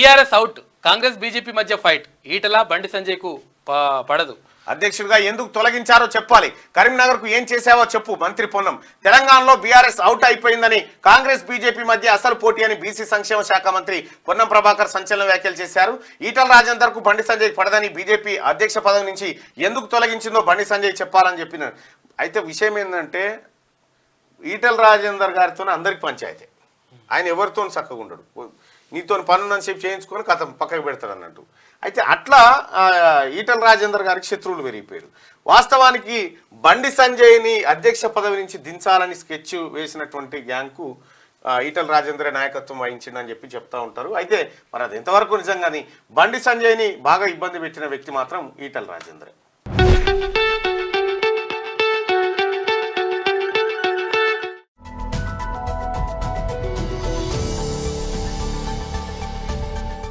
BRS out, Congress BJP మధ్య fight. Etela బండి సంజయ్కు పడదు. అధ్యక్షుడిగా ఎందుకు తొలగించారో చెప్పాలి. కరీంనగర్కు ఏం చేశావో చెప్పు మంత్రి పొన్నం. తెలంగాణలో బీఆర్ఎస్ అవుట్ అయిపోయిందని, కాంగ్రెస్ బీజేపీ మధ్య అసలు పోటీ అని బీసీ సంక్షేమ శాఖ మంత్రి పొన్నం ప్రభాకర్ సంచలన వ్యాఖ్యలు చేశారు. ఈటల రాజేందర్కు బండి సంజయ్ పడదని, బీజేపీ అధ్యక్ష పదవి నుంచి ఎందుకు తొలగించిందో బండి సంజయ్ చెప్పాలని చెప్పిన. అయితే విషయం ఏంటంటే ఈటల రాజేందర్ గారితో అందరికి పంచాయతీ. ఆయన ఎవరితో చక్కగా ఉండడు. నీతో పనులను సేపు చేయించుకొని కథ పక్కకు పెడతాడు అన్నట్టు. అయితే అట్లా ఈటల రాజేందర్ గారికి శత్రువులు పెరిగిపోయారు. వాస్తవానికి బండి సంజయ్ని అధ్యక్ష పదవి నుంచి దించాలని స్కెచ్ వేసినటువంటి గ్యాంగ్కు ఈటల రాజేందర్ నాయకత్వం వహించిందని చెప్పి చెప్తా ఉంటారు. అయితే మరి అది ఎంతవరకు నిజంగాని బండి సంజయ్ని బాగా ఇబ్బంది పెట్టిన వ్యక్తి మాత్రం ఈటల రాజేందర్.